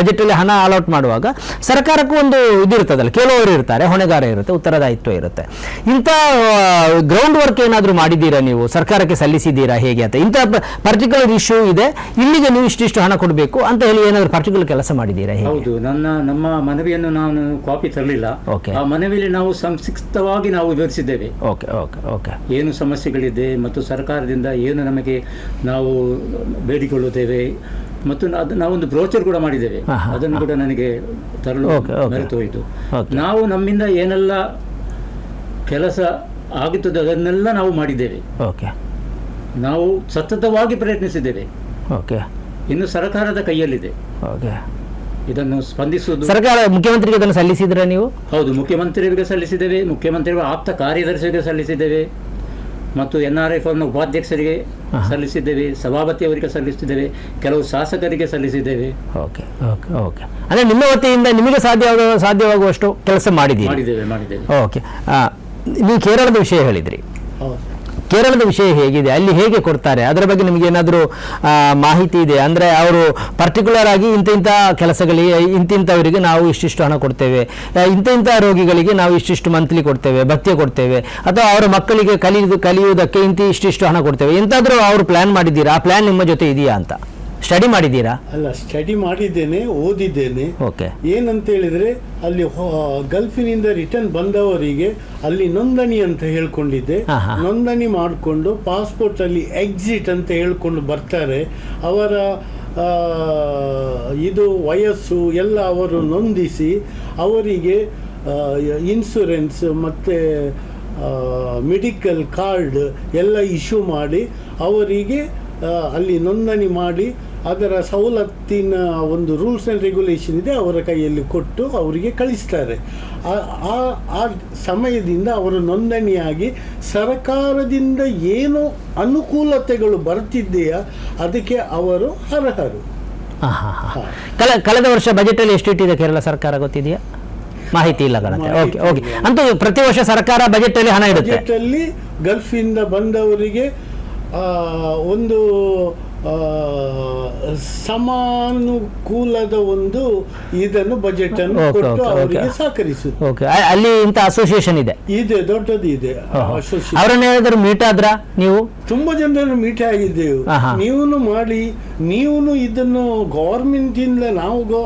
ಬಜೆಟಲ್ಲಿ ಹಣ ಅಲಾಟ್ ಮಾಡುವಾಗ ಸರ್ಕಾರಕ್ಕೂ ಒಂದು ಇದಿರ್ತದಲ್ಲ, ಕೆಲವರು ಇರ್ತಾರೆ, ಹೊಣೆಗಾರ ಇರುತ್ತೆ, ಉತ್ತರದಾಯಿತ್ವ ಇರುತ್ತೆ. ಇಂಥ ಗ್ರೌಂಡ್ ವರ್ಕ್ ಏನಾದರೂ ಮಾಡಿದ್ದೀರಾ ನೀವು, ಸರ್ಕಾರಕ್ಕೆ ಸಲ್ಲಿಸಿದ್ದೀರಾ ಹೇಗೆ ಅಂತ? ಇಂಥ ಪರ್ಟಿಕ್ಯುಲರ್ ಇಶ್ಯೂ ಇದೆ, ಇಲ್ಲಿಗೆ ನೀವು ಇಷ್ಟಿಷ್ಟು ಹಣ ಕೊಡಬೇಕು ಅಂತ ಹೇಳಿ ಏನಾದರೂ ಪರ್ಟಿಕ್ಯುಲರ್ ಕೆಲಸ ಮಾಡಿದ್ದೀರಾ? ಹೌದು, ನಮ್ಮ ಮನವಿಯನ್ನು ನಾನು ಕಾಪಿ ತರಲಿಲ್ಲ. ಆ ಮನವಿಯಲ್ಲಿ ನಾವು ಸಂಕ್ಷಿಪ್ತವಾಗಿ ನಾವು ವಿವರಿಸಿದ್ದೇವೆ. ಏನು ಸಮಸ್ಯೆಗಳಿದೆ ಮತ್ತು ಸರ್ಕಾರದಿಂದ ಏನು ನಮಗೆ ನಾವು ಬೇಡಿಕೊಳ್ಳುತ್ತೇವೆ ಮತ್ತು ನಾವೊಂದು ಬ್ರೋಚರ್ ಕೂಡ ಮಾಡಿದ್ದೇವೆ. ಅದನ್ನು ಕೂಡ ನನಗೆ ತರಲು ಮರೆತು ಹೋಯಿತು. ನಾವು ನಮ್ಮಿಂದ ಏನೆಲ್ಲ ಕೆಲಸ ಆಗುತ್ತದೆ ಅದನ್ನೆಲ್ಲ ನಾವು ಮಾಡಿದ್ದೇವೆ. ನಾವು ಸತತವಾಗಿ ಪ್ರಯತ್ನಿಸಿದ್ದೇವೆ. ಇನ್ನು ಸರ್ಕಾರದ ಕೈಯಲ್ಲಿದೆ ಇದನ್ನು ಸ್ಪಂದಿಸುವುದು. ಸರ್ಕಾರ ಮುಖ್ಯಮಂತ್ರಿಗೆ ಅದನ್ನು ಸಲ್ಲಿಸಿದ್ರೆ ನೀವು? ಹೌದು, ಮುಖ್ಯಮಂತ್ರಿಯವರಿಗೆ ಸಲ್ಲಿಸಿದ್ದೇವೆ, ಮುಖ್ಯಮಂತ್ರಿಗಳ ಆಪ್ತ ಕಾರ್ಯದರ್ಶಿಗೆ ಸಲ್ಲಿಸಿದ್ದೇವೆ ಮತ್ತು NRI ಫೋರಮ್ನ ಉಪಾಧ್ಯಕ್ಷರಿಗೆ ಸಲ್ಲಿಸಿದ್ದೇವೆ, ಸಭಾಪತಿ ಅವರಿಗೆ ಸಲ್ಲಿಸಿದ್ದೇವೆ, ಕೆಲವು ಶಾಸಕರಿಗೆ ಸಲ್ಲಿಸಿದ್ದೇವೆ. ಓಕೆ ಓಕೆ ಓಕೆ ಅಂದರೆ ನಿಮ್ಮ ವತಿಯಿಂದ ನಿಮಗೆ ಸಾಧ್ಯವಾಗುವಷ್ಟು ಕೆಲಸ ಮಾಡಿದ್ದೇವೆ. ಓಕೆ, ನೀವು ಕೇರಳದ ವಿಷಯ ಹೇಳಿದ್ರಿ. ಕೇರಳದ ವಿಷಯ ಹೇಗಿದೆ, ಅಲ್ಲಿ ಹೇಗೆ ಕೊಡ್ತಾರೆ, ಅದರ ಬಗ್ಗೆ ನಿಮಗೆ ಏನಾದರೂ ಮಾಹಿತಿ ಇದೆ? ಅಂದರೆ ಅವರು ಪರ್ಟಿಕ್ಯುಲರ್ ಆಗಿ ಇಂಥ ಕೆಲಸಗಳಿಗೆ ಇಂಥವರಿಗೆ ನಾವು ಇಷ್ಟಿಷ್ಟು ಹಣ ಕೊಡ್ತೇವೆ, ಇಂಥ ರೋಗಿಗಳಿಗೆ ನಾವು ಇಷ್ಟಿಷ್ಟು ಮಂತ್ಲಿ ಕೊಡ್ತೇವೆ, ಭತ್ಯೆ ಕೊಡ್ತೇವೆ, ಅಥವಾ ಅವರ ಮಕ್ಕಳಿಗೆ ಕಲಿಯುವುದಕ್ಕೆ ಇಷ್ಟಿಷ್ಟು ಹಣ ಕೊಡ್ತೇವೆ, ಎಂತಾದರೂ ಅವರು ಪ್ಲ್ಯಾನ್ ಮಾಡಿದ್ದೀರಾ? ಆ ಪ್ಲ್ಯಾನ್ ನಿಮ್ಮ ಜೊತೆ ಇದೆಯಾ ಅಂತ ಸ್ಟಡಿ ಮಾಡಿದ್ದೀರಾ? ಅಲ್ಲ, ಸ್ಟಡಿ ಮಾಡಿದ್ದೇನೆ, ಓದಿದ್ದೇನೆ. ಓಕೆ. ಏನಂತ ಹೇಳಿದ್ರೆ ಅಲ್ಲಿ ಗಲ್ಫಿನಿಂದ ರಿಟರ್ನ್ ಬಂದವರಿಗೆ ಅಲ್ಲಿ ನೋಂದಣಿ ಅಂತ ಹೇಳ್ಕೊಂಡಿದ್ದೆ. ನೋಂದಣಿ ಮಾಡಿಕೊಂಡು ಪಾಸ್ಪೋರ್ಟ್ ಅಲ್ಲಿ ಎಕ್ಸಿಟ್ ಅಂತ ಹೇಳ್ಕೊಂಡು ಬರ್ತಾರೆ. ಅವರ ಇದು ವಯಸ್ಸು ಎಲ್ಲ ಅವರು ನೊಂದಿಸಿ ಅವರಿಗೆ ಇನ್ಶೂರೆನ್ಸ್ ಮತ್ತು ಮೆಡಿಕಲ್ ಕಾರ್ಡ್ ಎಲ್ಲ ಇಶ್ಯೂ ಮಾಡಿ ಅವರಿಗೆ ಅಲ್ಲಿ ನೋಂದಣಿ ಮಾಡಿ ಅದರ ಸವಲತ್ತಿನ ಒಂದು ರೂಲ್ಸ್ ಆ್ಯಂಡ್ ರೆಗ್ಯುಲೇಷನ್ ಇದೆ, ಅವರ ಕೈಯಲ್ಲಿ ಕೊಟ್ಟು ಅವರಿಗೆ ಕಳಿಸ್ತಾರೆ. ಆ ಸಮಯದಿಂದ ಅವರು ನೋಂದಣಿಯಾಗಿ ಸರ್ಕಾರದಿಂದ ಏನು ಅನುಕೂಲತೆಗಳು ಬರ್ತಿದೆಯಾ ಅದಕ್ಕೆ ಅವರು ಅರ್ಹರು. ಕಳೆದ ವರ್ಷ ಬಜೆಟಲ್ಲಿ ಎಷ್ಟಿಟ್ಟಿದೆ ಕೇರಳ ಸರ್ಕಾರ ಗೊತ್ತಿದೆಯಾ? ಮಾಹಿತಿ ಇಲ್ಲ ಕಣತೆ. Okay okay. ಅಂತೂ ಪ್ರತಿ ವರ್ಷ ಸರ್ಕಾರ ಬಜೆಟಲ್ಲಿ ಹಣ ಇಡುತ್ತೆ. ಬಜೆಟಲ್ಲಿ ಗಲ್ಫಿಂದ ಬಂದವರಿಗೆ ಒಂದು ಸಮಾನುಕೂಲದ ಒಂದು ಇದನ್ನು ಬಜೆಟ್ ಅನ್ನು ಕೊಟ್ಟು ಅವರಿಗೆ ಸಹಕರಿಸುತ್ತೆ. ಓಕೆ, ಅಲ್ಲಿ ಇಂಥ ಅಸೋಸಿಯೇಷನ್ ಇದೆ, ದೊಡ್ಡದು ಇದೆ. ಅವರನ್ನ ಏನಾದರೂ ಮೀಟ್ ಆದ್ರ ನೀವು? ತುಂಬಾ ಜನರನ್ನು ಮೀಟ್ ಆಗಿದ್ದೆವು. ನೀವು ಮಾಡಿ, ನೀವು ಇದನ್ನು ಗವರ್ಮೆಂಟ್ ಇಂದ ನಾವು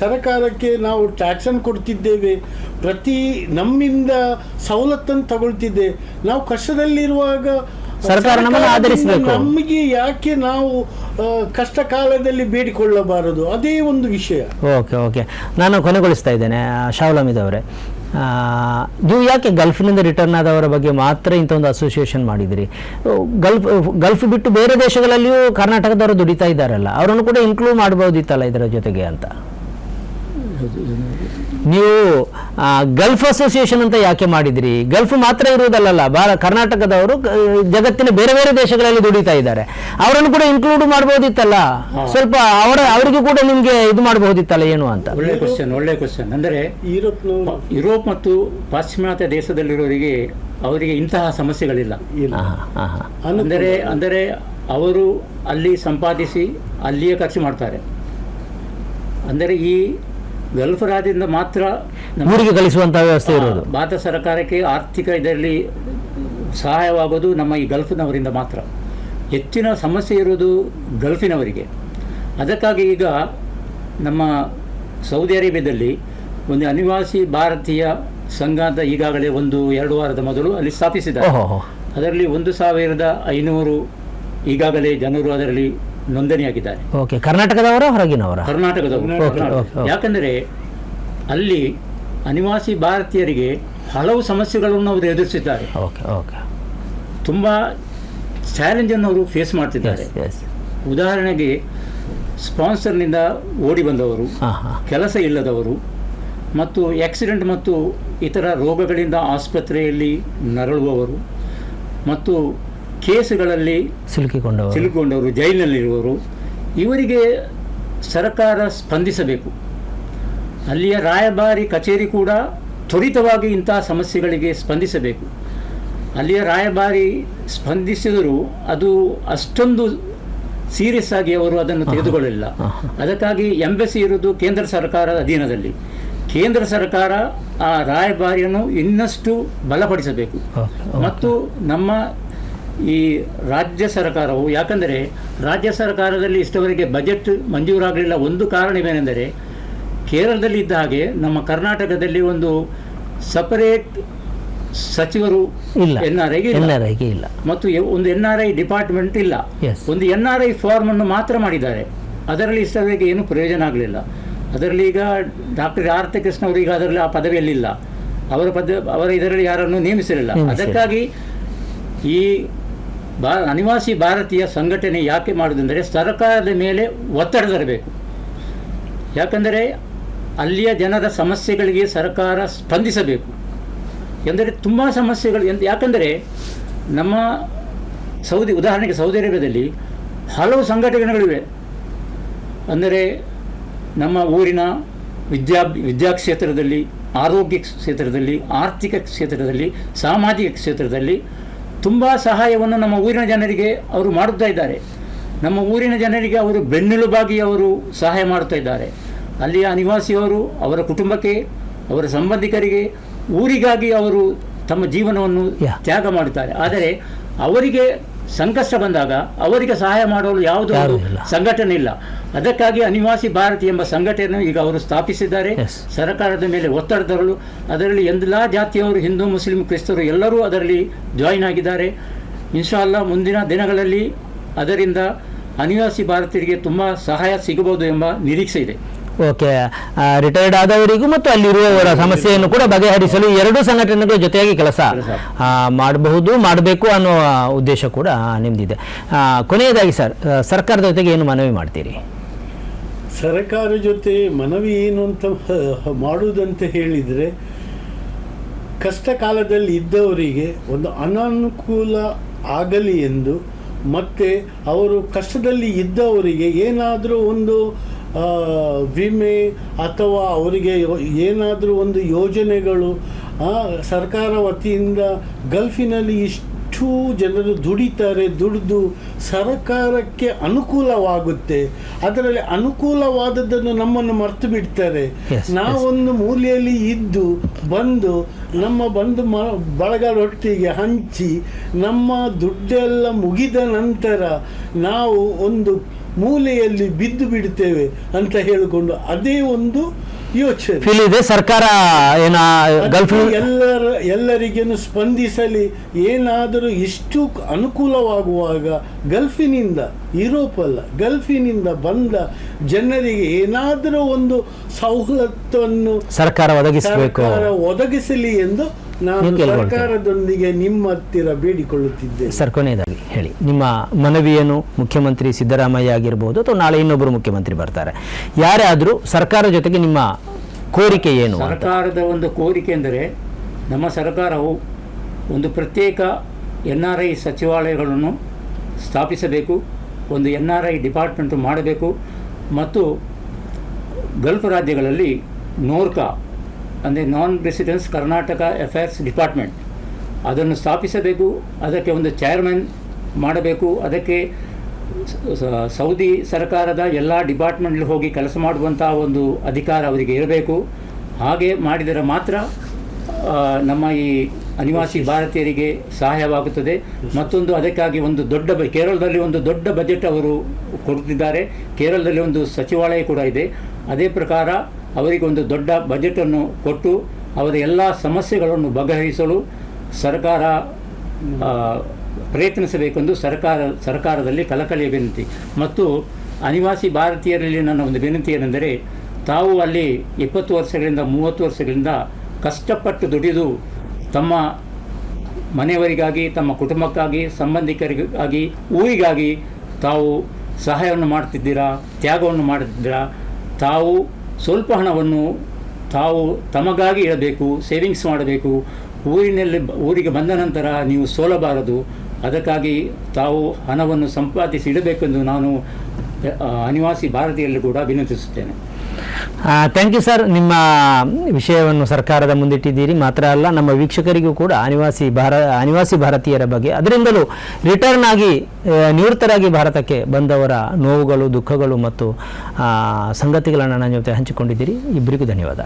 ಸರ್ಕಾರಕ್ಕೆ ನಾವು ಟ್ಯಾಕ್ಸ್ ಅನ್ನು ಕೊಡ್ತಿದ್ದೇವೆ, ಪ್ರತಿ ನಮ್ಮಿಂದ ಸವಲತ್ತನ್ನು ತಗೊಳ್ತಿದ್ದೆ. ನಾವು ಕಷ್ಟದಲ್ಲಿರುವಾಗ ಸರ್ಕಾರ ನಮ್ಮನ್ನು ಆಧರಿಸಬೇಕು. ನಮಗೆ ಯಾಕೆ ನಾವು ಕಷ್ಟ ಕಾಲದಲ್ಲಿ ಬೇಡಿಕೊಳ್ಳಬಾರದು? ಅದೇ ಒಂದು ವಿಷಯ. ಓಕೆ ಓಕೆ, ನಾನು ಕೊನೆಗೊಳಿಸ್ತಾ ಇದ್ದೇನೆ. ಶಾವ್ಲಾಮಿದ್ ಅವರೇ, ನೀವು ಯಾಕೆ ಗಲ್ಫಿನಿಂದ ರಿಟರ್ನ್ ಆದವರ ಬಗ್ಗೆ ಮಾತ್ರ ಇಂಥ ಒಂದು ಅಸೋಸಿಯೇಷನ್ ಮಾಡಿದಿರಿ? ಗಲ್ಫ್ ಬಿಟ್ಟು ಬೇರೆ ದೇಶಗಳಲ್ಲಿಯೂ ಕರ್ನಾಟಕದವರು ದುಡಿತಾ ಇದ್ದಾರಲ್ಲ, ಅವರನ್ನು ಕೂಡ ಇನ್ಕ್ಲೂಡ್ ಮಾಡ್ಬೋದಿತ್ತಲ್ಲ ಇದರ ಜೊತೆಗೆ ಅಂತ. ನೀವು ಗಲ್ಫ್ ಅಸೋಸಿಯೇಷನ್ ಅಂತ ಯಾಕೆ ಮಾಡಿದ್ರಿ? ಗಲ್ಫ್ ಮಾತ್ರ ಇರುವುದಲ್ಲ, ಕರ್ನಾಟಕದವರು ಜಗತ್ತಿನ ಬೇರೆ ಬೇರೆ ದೇಶಗಳಲ್ಲಿ ದುಡಿತಾ ಇದ್ದಾರೆ, ಅವರನ್ನು ಕೂಡ ಇನ್ಕ್ಲೂಡ್ ಮಾಡಬಹುದಿತ್ತಲ್ಲ. ಸ್ವಲ್ಪ ಅವರಿಗೂ ಕೂಡ ನಿಮ್ಗೆ ಇದು ಮಾಡಬಹುದಿತ್ತಲ್ಲ ಏನು ಅಂತ. ಒಳ್ಳೆ ಕ್ವಶನ್. ಅಂದರೆ ಯುರೋಪ್ ಮತ್ತು ಪಾಶ್ಚಿಮಾತ್ಯ ದೇಶದಲ್ಲಿರೋರಿಗೆ ಅವರಿಗೆ ಇಂತಹ ಸಮಸ್ಯೆಗಳಿಲ್ಲ. ಅಂದರೆ ಅವರು ಅಲ್ಲಿ ಸಂಪಾದಿಸಿ ಅಲ್ಲಿಯೇ ಖರ್ಚು ಮಾಡ್ತಾರೆ. ಅಂದರೆ ಈ ಗಲ್ಫ್ ರಾಜ್ಯದಿಂದ ಮಾತ್ರ ಊರಿಗೆ ಕಳಿಸುವಂತಹ ವ್ಯವಸ್ಥೆ ಇರೋದು. ಭಾರತ ಸರ್ಕಾರಕ್ಕೆ ಆರ್ಥಿಕ ಇದರಲ್ಲಿ ಸಹಾಯವಾಗೋದು ನಮ್ಮ ಈ ಗಲ್ಫ್ನವರಿಂದ ಮಾತ್ರ. ಹೆಚ್ಚಿನ ಸಮಸ್ಯೆ ಇರೋದು ಗಲ್ಫಿನವರಿಗೆ. ಅದಕ್ಕಾಗಿ ಈಗ ನಮ್ಮ ಸೌದಿ ಅರೇಬಿಯಾದಲ್ಲಿ ಒಂದು ಅನಿವಾಸಿ ಭಾರತೀಯ ಸಂಘ ಅಂತ ಈಗಾಗಲೇ 1-2 ವಾರದ ಮೊದಲು ಅಲ್ಲಿ ಸ್ಥಾಪಿಸಿದ್ದಾರೆ. ಅದರಲ್ಲಿ 1500 ಈಗಾಗಲೇ ಜನರು ಅದರಲ್ಲಿ ನೋಂದಣಿಯಾಗಿದ್ದಾರೆ. ಓಕೆ, ಕರ್ನಾಟಕದವರ ಹೊರಗಿನವರ? ಕರ್ನಾಟಕದವರು. ಯಾಕಂದರೆ ಅಲ್ಲಿ ಅನಿವಾಸಿ ಭಾರತೀಯರಿಗೆ ಹಲವು ಸಮಸ್ಯೆಗಳನ್ನು ಅವರು ಎದುರಿಸಿದ್ದಾರೆ. ತುಂಬ ಚಾಲೆಂಜನ್ನು ಅವರು ಫೇಸ್ ಮಾಡ್ತಿದ್ದಾರೆ. ಉದಾಹರಣೆಗೆ ಸ್ಪಾನ್ಸರ್ನಿಂದ ಓಡಿ ಬಂದವರು, ಕೆಲಸ ಇಲ್ಲದವರು, ಮತ್ತು ಆಕ್ಸಿಡೆಂಟ್ ಮತ್ತು ಇತರ ರೋಗಗಳಿಂದ ಆಸ್ಪತ್ರೆಯಲ್ಲಿ ನರಳುವವರು, ಮತ್ತು ಕೇಸುಗಳಲ್ಲಿ ಸಿಲುಕಿಕೊಂಡವರು, ಜೈಲಿನಲ್ಲಿರುವವರು, ಇವರಿಗೆ ಸರ್ಕಾರ ಸ್ಪಂದಿಸಬೇಕು. ಅಲ್ಲಿಯ ರಾಯಭಾರಿ ಕಚೇರಿ ಕೂಡ ತ್ವರಿತವಾಗಿ ಇಂತಹ ಸಮಸ್ಯೆಗಳಿಗೆ ಸ್ಪಂದಿಸಬೇಕು. ಅಲ್ಲಿಯ ರಾಯಭಾರಿ ಸ್ಪಂದಿಸಿದರೂ ಅದು ಅಷ್ಟೊಂದು ಸೀರಿಯಸ್ ಆಗಿ ಅವರು ಅದನ್ನು ತೆಗೆದುಕೊಳ್ಳಲಿಲ್ಲ. ಅದಕ್ಕಾಗಿ ಎಂಬಸಿ ಇರುವುದು ಕೇಂದ್ರ ಸರ್ಕಾರದ ಅಧೀನದಲ್ಲಿ. ಕೇಂದ್ರ ಸರ್ಕಾರ ಆ ರಾಯಭಾರಿಯನ್ನು ಇನ್ನಷ್ಟು ಬಲಪಡಿಸಬೇಕು. ಮತ್ತು ನಮ್ಮ ಈ ರಾಜ್ಯ ಸರ್ಕಾರವು, ಯಾಕಂದರೆ ರಾಜ್ಯ ಸರ್ಕಾರದಲ್ಲಿ ಇಷ್ಟವರೆಗೆ ಬಜೆಟ್ ಮಂಜೂರಾಗಲಿಲ್ಲ. ಒಂದು ಕಾರಣವೇನೆಂದರೆ ಕೇರಳದಲ್ಲಿ ಇದ್ದ ಹಾಗೆ ನಮ್ಮ ಕರ್ನಾಟಕದಲ್ಲಿ ಒಂದು ಸಪರೇಟ್ ಸಚಿವರು NRIಗೆ ಇಲ್ಲ, ಮತ್ತು ಒಂದು NRI ಡಿಪಾರ್ಟ್ಮೆಂಟ್ ಇಲ್ಲ. ಒಂದು NRI ಫಾರ್ಮ್ ಅನ್ನು ಮಾತ್ರ ಮಾಡಿದ್ದಾರೆ. ಅದರಲ್ಲಿ ಇಷ್ಟವರೆಗೆ ಏನು ಪ್ರಯೋಜನ ಆಗಲಿಲ್ಲ. ಅದರಲ್ಲಿ ಈಗ ಡಾಕ್ಟರ್ ಆರ್ ತಿ ಕೃಷ್ಣ ಅವರು ಈಗ ಅದರಲ್ಲಿ ಆ ಪದವಿಯಲ್ಲಿಲ್ಲ. ಅವರ ಇದರಲ್ಲಿ ಯಾರನ್ನು ನೇಮಿಸಿರಲಿಲ್ಲ. ಅದಕ್ಕಾಗಿ ಈ ಅನಿವಾಸಿ ಭಾರತೀಯ ಸಂಘಟನೆ ಯಾಕೆ ಮಾಡುವುದೆಂದರೆ ಸರ್ಕಾರದ ಮೇಲೆ ಒತ್ತಡ ತರಬೇಕು. ಯಾಕಂದರೆ ಅಲ್ಲಿಯ ಜನರ ಸಮಸ್ಯೆಗಳಿಗೆ ಸರ್ಕಾರ ಸ್ಪಂದಿಸಬೇಕು. ಎಂದರೆ ತುಂಬ ಸಮಸ್ಯೆಗಳು. ಯಾಕಂದರೆ ನಮ್ಮ ಉದಾಹರಣೆಗೆ ಸೌದಿ ಅರೇಬಿಯಾದಲ್ಲಿ ಹಲವು ಸಂಘಟನೆಗಳಿವೆ. ಅಂದರೆ ನಮ್ಮ ಊರಿನ ವಿದ್ಯಾ ಕ್ಷೇತ್ರದಲ್ಲಿ, ಆರೋಗ್ಯ ಕ್ಷೇತ್ರದಲ್ಲಿ, ಆರ್ಥಿಕ ಕ್ಷೇತ್ರದಲ್ಲಿ, ಸಾಮಾಜಿಕ ಕ್ಷೇತ್ರದಲ್ಲಿ ತುಂಬ ಸಹಾಯವನ್ನು ನಮ್ಮ ಊರಿನ ಜನರಿಗೆ ಅವರು ಮಾಡುತ್ತಾ ಇದ್ದಾರೆ. ನಮ್ಮ ಊರಿನ ಜನರಿಗೆ ಅವರು ಬೆನ್ನೆಲುಬಾಗಿ ಅವರು ಸಹಾಯ ಮಾಡುತ್ತಾ ಇದ್ದಾರೆ. ಅಲ್ಲಿಯ ನಿವಾಸಿಯವರು ಅವರ ಕುಟುಂಬಕ್ಕೆ, ಅವರ ಸಂಬಂಧಿಕರಿಗೆ, ಊರಿಗಾಗಿ ಅವರು ತಮ್ಮ ಜೀವನವನ್ನು ತ್ಯಾಗ ಮಾಡುತ್ತಾರೆ. ಆದರೆ ಅವರಿಗೆ ಸಂಕಷ್ಟ ಬಂದಾಗ ಅವರಿಗೆ ಸಹಾಯ ಮಾಡಲು ಯಾವುದೋ ಸಂಘಟನೆ ಇಲ್ಲ. ಅದಕ್ಕಾಗಿ ಅನಿವಾಸಿ ಭಾರತಿ ಎಂಬ ಸಂಘಟನೆ ಈಗ ಅವರು ಸ್ಥಾಪಿಸಿದ್ದಾರೆ. ಸರ್ಕಾರದ ಮೇಲೆ ಒತ್ತಡ ತರಲು ಅದರಲ್ಲಿ ಎಲ್ಲ ಜಾತಿಯವರು, ಹಿಂದೂ, ಮುಸ್ಲಿಂ, ಕ್ರಿಸ್ತರು ಎಲ್ಲರೂ ಅದರಲ್ಲಿ ಜಾಯಿನ್ ಆಗಿದ್ದಾರೆ. ಇನ್ಶಾ ಅಲ್ಲಾ ಮುಂದಿನ ದಿನಗಳಲ್ಲಿ ಅದರಿಂದ ಅನಿವಾಸಿ ಭಾರತೀಯರಿಗೆ ತುಂಬ ಸಹಾಯ ಸಿಗಬಹುದು ಎಂಬ ನಿರೀಕ್ಷೆ ಇದೆ. ಓಕೆ, ರಿಟೈರ್ಡ್ ಆದವರಿಗೂ ಮತ್ತು ಅಲ್ಲಿರುವವರ ಸಮಸ್ಯೆಯನ್ನು ಕೂಡ ಬಗೆಹರಿಸಲು ಎರಡೂ ಸಂಘಟನೆಗಳ ಜೊತೆಯಾಗಿ ಕೆಲಸ ಮಾಡಬೇಕು ಅನ್ನೋ ಉದ್ದೇಶ ಕೂಡ ನಿಮ್ದಿದೆ. ಕೊನೆಯದಾಗಿ ಸರ್, ಸರ್ಕಾರದ ಜೊತೆಗೆ ಏನು ಮನವಿ ಮಾಡ್ತೀರಿ? ಸರ್ಕಾರ ಜೊತೆ ಮನವಿ ಏನು ಅಂತ ಮಾಡುವುದಂತ ಹೇಳಿದರೆ, ಕಷ್ಟ ಕಾಲದಲ್ಲಿ ಇದ್ದವರಿಗೆ ಒಂದು ಅನಾನುಕೂಲ ಆಗಲಿ ಎಂದು, ಮತ್ತು ಅವರು ಕಷ್ಟದಲ್ಲಿ ಇದ್ದವರಿಗೆ ಏನಾದರೂ ಒಂದು ವಿಮೆ ಅಥವಾ ಅವರಿಗೆ ಏನಾದರೂ ಒಂದು ಯೋಜನೆಗಳು ಸರ್ಕಾರ ವತಿಯಿಂದ, ಗಲ್ಫಿನಲ್ಲಿ ಇಷ್ಟು ಜನರು ದುಡಿದು ಸರ್ಕಾರಕ್ಕೆ ಅನುಕೂಲವಾಗುತ್ತೆ, ಅದರಲ್ಲಿ ಅನುಕೂಲವಾದದ್ದನ್ನು ನಮ್ಮನ್ನು ಮರೆತು ಬಿಡ್ತಾರೆ. ನಾವೊಂದು ಮೂಲೆಯಲ್ಲಿ ಇದ್ದು ಬಂದು ನಮ್ಮ ಬಳಗರೊಟ್ಟಿಗೆ ಹಂಚಿ ನಮ್ಮ ದುಡ್ಡೆಲ್ಲ ಮುಗಿದ ನಂತರ ನಾವು ಒಂದು ಮೂಲೆಯಲ್ಲಿ ಬಿದ್ದು ಬಿಡ್ತೇವೆ ಅಂತ ಹೇಳಿಕೊಂಡು ಅದೇ ಒಂದು ಯೋಚನೆ ಇದೆ. ಸರ್ಕಾರ ಎಲ್ಲರಿಗೇನು ಸ್ಪಂದಿಸಲಿ, ಏನಾದರೂ ಇಷ್ಟು ಅನುಕೂಲವಾಗುವಾಗ ಗಲ್ಫಿನಿಂದ, ಯುರೋಪ್ ಅಲ್ಲ, ಗಲ್ಫಿನಿಂದ ಬಂದ ಜನರಿಗೆ ಏನಾದರೂ ಒಂದು ಸವಲತ್ತನ್ನು ಸರ್ಕಾರ ಒದಗಿಸಲಿ ಎಂದು ನಾನು ಸರ್ಕಾರದೊಂದಿಗೆ ನಿಮ್ಮ ಹತ್ತಿರ ಬೇಡಿಕೊಳ್ಳುತ್ತಿದ್ದೇನೆ. ಸರ್, ಕೊನೆಯದಾಗಿ ಹೇಳಿ, ನಿಮ್ಮ ಮನವಿಯನ್ನು ಮುಖ್ಯಮಂತ್ರಿ ಸಿದ್ದರಾಮಯ್ಯ ಆಗಿರ್ಬೋದು ಅಥವಾ ನಾಳೆ ಇನ್ನೊಬ್ಬರು ಮುಖ್ಯಮಂತ್ರಿ ಬರ್ತಾರೆ, ಯಾರೇ ಆದರೂ ಸರ್ಕಾರ ಜೊತೆಗೆ ನಿಮ್ಮ ಕೋರಿಕೆ ಏನು? ಸರ್ಕಾರದ ಒಂದು ಕೋರಿಕೆ ಎಂದರೆ, ನಮ್ಮ ಸರ್ಕಾರವು ಒಂದು ಪ್ರತ್ಯೇಕ NRI ಸಚಿವಾಲಯಗಳನ್ನು ಸ್ಥಾಪಿಸಬೇಕು, ಒಂದು NRI ಡಿಪಾರ್ಟ್ಮೆಂಟು ಮಾಡಬೇಕು, ಮತ್ತು ಗಲ್ಫ್ ರಾಜ್ಯಗಳಲ್ಲಿ ನೋರ್ಕಾ ಅಂದರೆ ನಾನ್ ರೆಸಿಡೆನ್ಸ್ ಕರ್ನಾಟಕ ಅಫೇರ್ಸ್ ಡಿಪಾರ್ಟ್ಮೆಂಟ್ ಅದನ್ನು ಸ್ಥಾಪಿಸಬೇಕು. ಅದಕ್ಕೆ ಒಂದು ಚೇರ್ಮನ್ ಮಾಡಬೇಕು. ಅದಕ್ಕೆ ಸೌದಿ ಸರ್ಕಾರದ ಎಲ್ಲ ಡಿಪಾರ್ಟ್ಮೆಂಟ್ಲಿ ಹೋಗಿ ಕೆಲಸ ಮಾಡುವಂಥ ಒಂದು ಅಧಿಕಾರ ಅವರಿಗೆ ಇರಬೇಕು. ಹಾಗೆ ಮಾಡಿದರೆ ಮಾತ್ರ ನಮ್ಮ ಈ ಅನಿವಾಸಿ ಭಾರತೀಯರಿಗೆ ಸಹಾಯವಾಗುತ್ತದೆ. ಮತ್ತೊಂದು, ಅದಕ್ಕಾಗಿ ಒಂದು ಕೇರಳದಲ್ಲಿ ಒಂದು ದೊಡ್ಡ ಬಜೆಟ್ ಅವರು ಕೊಡುತ್ತಿದ್ದಾರೆ. ಕೇರಳದಲ್ಲಿ ಒಂದು ಸಚಿವಾಲಯ ಕೂಡ ಇದೆ. ಅದೇ ಪ್ರಕಾರ ಅವರಿಗೆ ಒಂದು ದೊಡ್ಡ ಬಜೆಟನ್ನು ಕೊಟ್ಟು ಅವರ ಎಲ್ಲ ಸಮಸ್ಯೆಗಳನ್ನು ಬಗೆಹರಿಸಲು ಸರ್ಕಾರ ಪ್ರಯತ್ನಿಸಬೇಕೆಂದು ಸರ್ಕಾರದಲ್ಲಿ ಕಳಕಳಿಯ ವಿನಂತಿ. ಮತ್ತು ಅನಿವಾಸಿ ಭಾರತೀಯರಲ್ಲಿ ನನ್ನ ಒಂದು ವಿನಂತಿ ಏನೆಂದರೆ, ತಾವು ಅಲ್ಲಿ 20 ವರ್ಷಗಳಿಂದ 30 ವರ್ಷಗಳಿಂದ ಕಷ್ಟಪಟ್ಟು ದುಡಿದು ತಮ್ಮ ಮನೆಯವರಿಗಾಗಿ, ತಮ್ಮ ಕುಟುಂಬಕ್ಕಾಗಿ, ಸಂಬಂಧಿಕರಿಗಾಗಿ, ಊರಿಗಾಗಿ ತಾವು ಸಹಾಯವನ್ನು ಮಾಡ್ತಿದ್ದೀರಾ, ತ್ಯಾಗವನ್ನು ಮಾಡುತ್ತಿದ್ದೀರಾ. ತಾವು ಸ್ವಲ್ಪ ಹಣವನ್ನು ತಾವು ತಮಗಾಗಿ ಇಡಬೇಕು, ಸೇವಿಂಗ್ಸ್ ಮಾಡಬೇಕು. ಊರಿಗೆ ಬಂದ ನಂತರ ನೀವು ಸೋಲಬಾರದು. ಅದಕ್ಕಾಗಿ ತಾವು ಹಣವನ್ನು ಸಂಪಾದಿಸಿ ಇಡಬೇಕೆಂದು ನಾನು ಅನಿವಾಸಿ ಭಾರತೀಯರಲ್ಲಿ ಕೂಡ ವಿನಂತಿಸುತ್ತೇನೆ. Thank you sir. ನಿಮ್ಮ ವಿಷಯವನ್ನು ಸರ್ಕಾರದ ಮುಂದಿಟ್ಟಿದ್ದೀರಿ. ಮಾತ್ರ ಅಲ್ಲ, ನಮ್ಮ ವೀಕ್ಷಕರಿಗೂ ಕೂಡ ಅನಿವಾಸಿ ಭಾರತೀಯರ ಬಗ್ಗೆ, ಅದರಿಂದಲೂ ರಿಟರ್ನ್ ಆಗಿ ನಿವೃತ್ತರಾಗಿ ಭಾರತಕ್ಕೆ ಬಂದವರ ನೋವುಗಳು, ದುಃಖಗಳು ಮತ್ತು ಸಂಗತಿಗಳನ್ನು ನನ್ನ ಜೊತೆ ಹಂಚಿಕೊಂಡಿದ್ದೀರಿ. ಇಬ್ಬರಿಗೂ ಧನ್ಯವಾದ.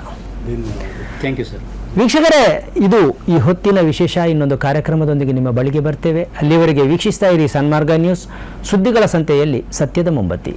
Thank you sir. ವೀಕ್ಷಕರೇ, ಇದು ಈ ಹೊತ್ತಿನ ವಿಶೇಷ. ಇನ್ನೊಂದು ಕಾರ್ಯಕ್ರಮದೊಂದಿಗೆ ನಿಮ್ಮ ಬಳಿಗೆ ಬರ್ತೇವೆ. ಅಲ್ಲಿವರೆಗೆ ವೀಕ್ಷಿಸ್ತಾ ಇರಿ ಸನ್ಮಾರ್ಗ ನ್ಯೂಸ್, ಸುದ್ದಿಗಳ ಸಂತೆಯಲ್ಲಿ ಸತ್ಯದ ಮೊಂಬತ್ತಿ.